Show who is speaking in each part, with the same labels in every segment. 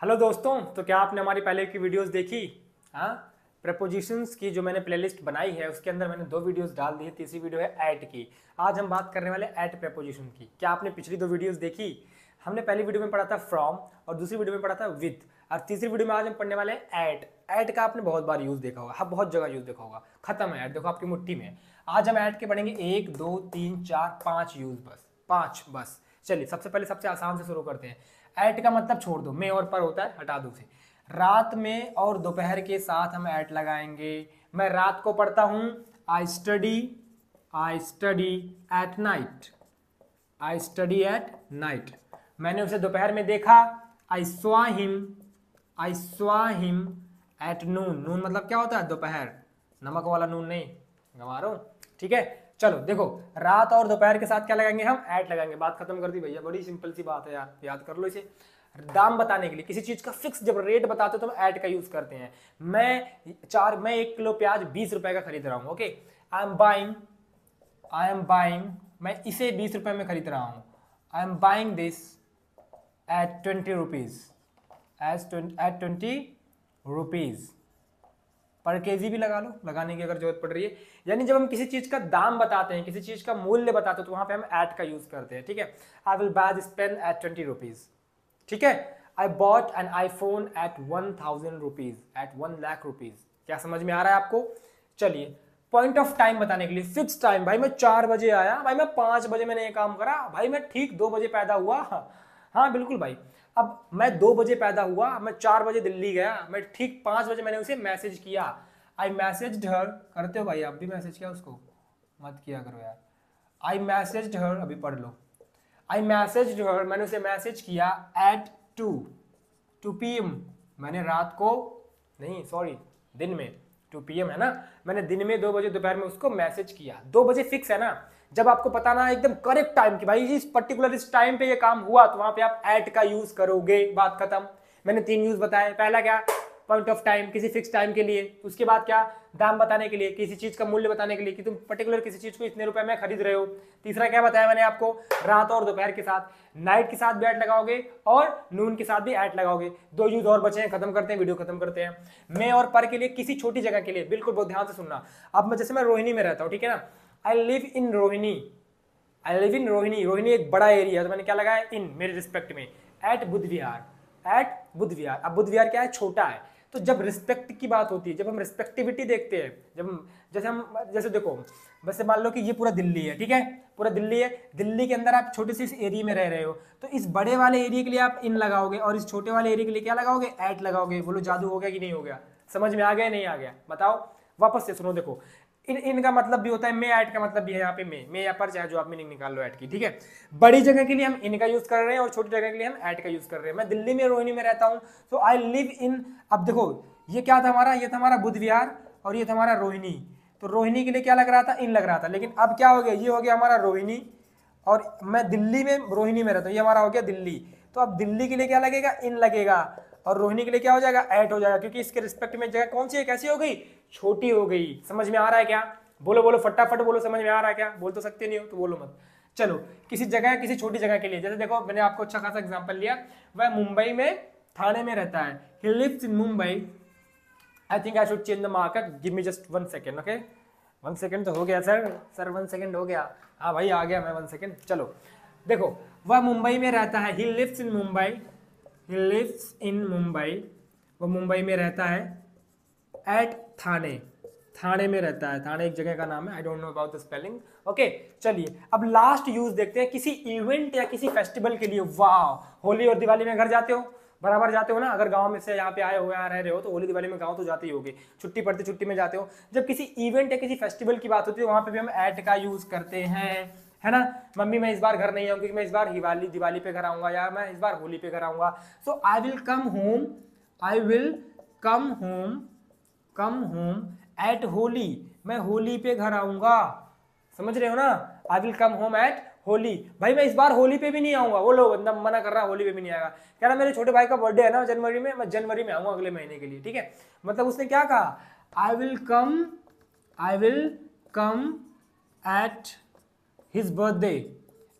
Speaker 1: Hello दोस्तों, तो क्या आपने हमारी पहले की वीडियोस देखी? हाँ, प्रपोजिशंस की जो मैंने प्लेलिस्ट बनाई है उसके अंदर मैंने 2 वीडियोस डाल दी है। तीसरी वीडियो है एट की। आज हम बात करने वाले एट प्रपोजिशन की। क्या आपने पिछली 2 वीडियोस देखी? हमने पहली वीडियो में पढ़ा था फ्रॉम और दूसरी वीडियो में पढ़ा था विथ, और तीसरी वीडियो में आज हम पढ़ने वाले हैं एट। एट का आपने बहुत बार यूज देखा होगा, हाँ बहुत जगह यूज देखा होगा। खत्म है एट, देखो आपकी मुट्ठी में। आज हम एट के पढ़ेंगे 1 2 3 4 5 यूज, बस 5 बस। चलिए सबसे पहले सबसे आसान से शुरू करते हैं। एट का मतलब छोड़ दो, में और पर होता है, हटा दो उसे। रात में और दोपहर के साथ हम एट लगाएंगे। मैं रात को पढ़ता हूं, I study at night, I study at night. मैंने उसे दोपहर में देखा, I saw him at noon. Noon मतलब क्या होता है? दोपहर, नमक वाला नून नहीं, गंवारो। ठीक है, चलो देखो, रात और दोपहर के साथ क्या लगाएंगे? हम एट लगाएंगे। बात खत्म कर दी भैया, बड़ी सिंपल सी बात है यार, याद कर लो इसे। दाम बताने के लिए, किसी चीज का फिक्स जब रेट बताते हो तो हम ऐड का यूज करते हैं। मैं 1 किलो प्याज 20 रुपए का खरीद रहा हूं। ओके, आई एम बाइंग, मैं इसे 20 रुपए में खरीद रहा हूं। I am buying this at 20 rupees, at 20 rupees. Per KG भी लगा लो, लगाने की अगर जरूरत पड़ रही है। यानी जब हम किसी चीज का दाम बताते हैं, किसी चीज का मूल्य बताते हैं, तो वहां पे हम एट का यूज करते हैं। ठीक है, I will buy this pen at 20 rupees. ठीक है, I bought an iPhone at 1000 rupees, at 1 lakh rupees. क्या समझ में आ रहा है आपको? चलिए, पॉइंट ऑफ टाइम बताने के लिए, फिक्स टाइम, भाई मैं 4 बजे आया, भाई मैं 5 बजे मैंने ये काम करा, भाई मैं ठीक 2 बजे पैदा हुआ। हाँ बिल्कुल भाई, अब मैं 2 बजे पैदा हुआ, मैं 4 बजे दिल्ली गया, मैं ठीक 5 बजे मैंने उसे मैसेज किया। आई मैसेज्ड हर, करते हो भाई आप भी मैसेज किया उसको? मत किया करो यार। आई मैसेज्ड हर, अभी पढ़ लो। आई मैसेज्ड हर, मैंने उसे मैसेज किया एट 2 PM। मैंने रात को नहीं, सॉरी, दिन में 2 PM है ना, मैंने दिन में 2 बजे दोपहर में उसको मैसेज किया। 2 बजे फिक्स है ना। जब आपको पता ना एकदम करेक्ट टाइम की, भाई इस पर्टिकुलर इस टाइम पे ये काम हुआ, तो वहां पे आप एट का यूज करोगे। बात खत्म। मैंने 3 यूज बताए। पहला क्या? पॉइंट ऑफ टाइम, किसी फिक्स टाइम के लिए। उसके बाद क्या? दाम बताने के लिए, किसी चीज का मूल्य बताने के लिए कि तुम पर्टिकुलर किसी चीज को इतने रुपए में खरीद रहे हो। तीसरा क्या बताया मैंने आपको? रात और दोपहर के साथ, नाइट के साथ भी ऐड लगाओगे और नून के साथ भी ऐड लगाओगे। 2 यूज और बचे हैं, खत्म करते हैं, वीडियो खत्म करते हैं। में और पर के लिए, किसी छोटी जगह के लिए, बिल्कुल बहुत ध्यान से सुनना। अब मैं जैसे मैं रोहिणी में रहता हूँ, ठीक है ना, आई live in Rohini, I live in Rohini. Rohini एक बड़ा एरिया है, तो मैंने क्या लगाया? इन, मेरे रिस्पेक्ट में। एट बुध विहार, एट बुध विहार। अब बुध विहार क्या है? छोटा है। तो जब रिस्पेक्ट की बात होती है, जब हम रिस्पेक्टिविटी देखते हैं, जैसे देखो, वैसे मान लो कि ये पूरा दिल्ली है, ठीक है, पूरा दिल्ली है। दिल्ली के अंदर आप छोटे से इस एरिया में रह रहे हो, तो इस बड़े वाले एरिया के लिए आप इन लगाओगे और इस छोटे वाले एरिया के लिए क्या लगाओगे? एट लगाओगे। बोलो जादू हो गया कि नहीं हो गया? समझ में आ गया नहीं आ गया? बताओ, वापस से सुनो। देखो, इनका मतलब भी होता है में, ऐड का मतलब भी है यहाँ पे में या पर, चाहे जो आप मीनिंग निकाल लो ऐड की। ठीक है, बड़ी जगह के लिए हम इनका यूज कर रहे हैं और छोटी जगह के लिए हम ऐड का यूज कर रहे हैं। मैं दिल्ली में रोहिणी में रहता हूँ, तो आई लिव इन। अब देखो, ये क्या था हमारा? ये था हमारा बुध विहार और ये था हमारा रोहिणी। तो रोहिणी के लिए क्या लग रहा था? इन लग रहा था। लेकिन अब क्या हो गया? ये हो गया हमारा रोहिणी और मैं दिल्ली में रोहिणी में रहता हूँ, ये हमारा हो गया दिल्ली। तो अब दिल्ली के लिए क्या लगेगा? इन लगेगा। और रोहिणी के लिए क्या हो जाएगा? ऐट हो जाएगा, क्योंकि इसके रिस्पेक्ट में जगह कौन सी है? कैसी हो गई? छोटी हो गई। समझ में आ रहा है क्या? बोलो बोलो, फटाफट बोलो, समझ में आ रहा है क्या? बोल तो सकते नहीं हो तो बोलो मत। चलो, किसी जगह, किसी छोटी जगह के लिए, जैसे देखो मैंने आपको अच्छा खासा एग्जांपल लिया। वह मुंबई में, थाने में रहता है। He lives in Mumbai. I think I should change the market, give me just 1 second. Okay, 1 second तो हो गया सर 1 सेकेंड हो गया। हाँ भाई आ गया मैं, 1 सेकेंड। चलो देखो, वह मुंबई में रहता है। He lives in Mumbai, he lives in Mumbai, वो मुंबई में रहता है। एट थाने, थाने में रहता है। थाने एक जगह का नाम है, I don't know about the spelling. Okay, चलिए अब लास्ट यूज देखते हैं, किसी इवेंट या किसी फेस्टिवल के लिए। वाह, होली और दिवाली में घर जाते हो, बराबर जाते हो ना। अगर गांव में से यहाँ पे आए हो, यहाँ रह रहे हो, तो होली दिवाली में गांव तो जाते ही होगे, छुट्टी पड़ती छुट्टी में जाते हो। जब किसी इवेंट या किसी फेस्टिवल की बात होती है, वहां पे भी हम एट का यूज करते हैं, है ना। मम्मी मैं इस बार घर नहीं आऊंगी, क्योंकि मैं इस बार दिवाली पे घर आऊंगा, या मैं इस बार होली पे घर आऊंगा। So I will come home, I will come home at Holi. मैं होली पे घर आऊंगा, समझ रहे हो ना। I will come home at Holi. भाई मैं इस बार होली पे भी नहीं आऊंगा। वो लोग बंदा मना कर रहा है, होली पे भी नहीं आएगा। कह रहा मेरे छोटे भाई का बर्थडे है ना जनवरी में, मैं जनवरी में आऊंगा अगले महीने के लिए। ठीक है, मतलब उसने क्या कहा? आई will come at his birthday,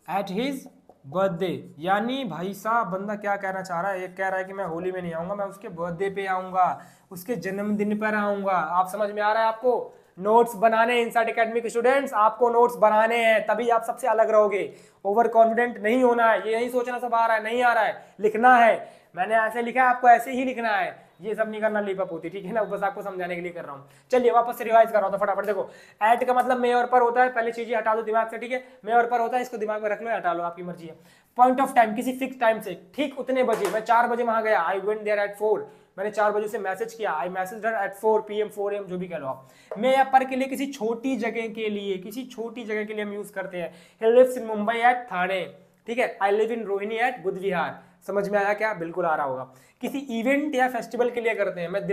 Speaker 1: at his birthday, यानी भाई साहब बंदा क्या कहना चाह रहा है, ये कह रहा है कि मैं होली में नहीं आऊंगा, मैं उसके बर्थडे पे आऊंगा, उसके जन्मदिन पर आऊंगा। आप समझ में आ रहा है आपको? नोट्स बनाने इनसाइड एकेडमिक स्टूडेंट्स, आपको नोट्स बनाने हैं, तभी आप सबसे अलग रहोगे। ओवर कॉन्फिडेंट नहीं होना है, ये नहीं सोचना सब आ रहा है, नहीं आ रहा है, लिखना है। मैंने ऐसे लिखा है, आपको ऐसे ही लिखना है, ये सब नहीं करना लीपअप होती, ठीक है ना, बस आपको समझाने के लिए कर रहा हूँ। चलिए वापस से रिवाइज कर रहा हूँ, तो फटाफट देखो। एट का मतलब में और पर होता है, पहले चीजें हटा दो दिमाग से, ठीक है, में और पर होता है, इसको दिमाग में रख लो, हटा लो, आपकी मर्जी है। पॉइंट ऑफ टाइम, किसी फिक्स टाइम से, ठीक उतने बजे, मैं 4 बजे वहां गया, आई वेंट देयर एट 4, मैंने 4 बजे से मैसेज किया, I message her at 4 PM 4 AM, जो भी कह लो आप। मैं या पर के लिए किसी छोटी जगह के लिए, किसी छोटी जगह के लिए हम यूज करते हैं। He lives in Mumbai at Thane, ठीक है, I live in Rohini at Budh Vihar. समझ में आया क्या? बिल्कुल आ रहा होगा। किसी इवेंट या फेस्टिवल के लिए करते हैं, मैं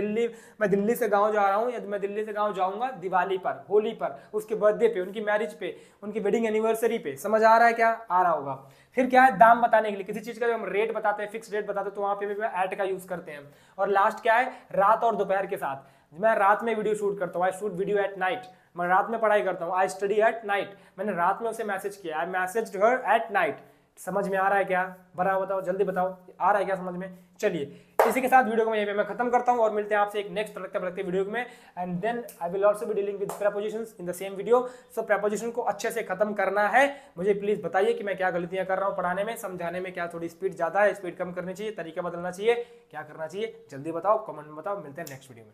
Speaker 1: दिल्ली से गांव जा रहा हूं, या मैं दिल्ली से गांव जाऊंगा दिवाली पर, होली पर, उसके बर्थडे पे, उनकी मैरिज पे, उनकी वेडिंग एनिवर्सरी पे। समझ आ रहा है क्या? आ रहा होगा। फिर क्या है, दाम बताने के लिए, किसी चीज का जब हम रेट बताते हैं, फिक्स रेट बताते हैं, तो वहां पे भी एट का यूज करते हैं। और लास्ट क्या है, रात और दोपहर के साथ। मैं रात में वीडियो शूट करता हूँ, I shoot video at night, मैं रात में पढ़ाई करता हूँ, आई स्टडी एट नाइट, मैंने रात में उसे मैसेज किया, आई मैसेज्ड हर एट नाइट। समझ में आ रहा है क्या? बराबर बताओ, जल्दी बताओ, आ रहा है क्या समझ में? चलिए इसी के साथ वीडियो को यहीं पे मैं खत्म करता हूं, और मिलते हैं आपसे एक नेक्स्ट तड़कते वीडियो में। And then I will also be dealing with prepositions in the same video. So preposition को अच्छे से खत्म करना है। मुझे प्लीज बताइए कि मैं क्या गलतियां कर रहा हूं पढ़ाने में, समझाने में, क्या थोड़ी स्पीड ज्यादा है, स्पीड कम करनी चाहिए, तरीका बदलना चाहिए, क्या करना चाहिए, जल्दी बताओ, कमेंट में बताओ। मिलते हैं नेक्स्ट वीडियो में।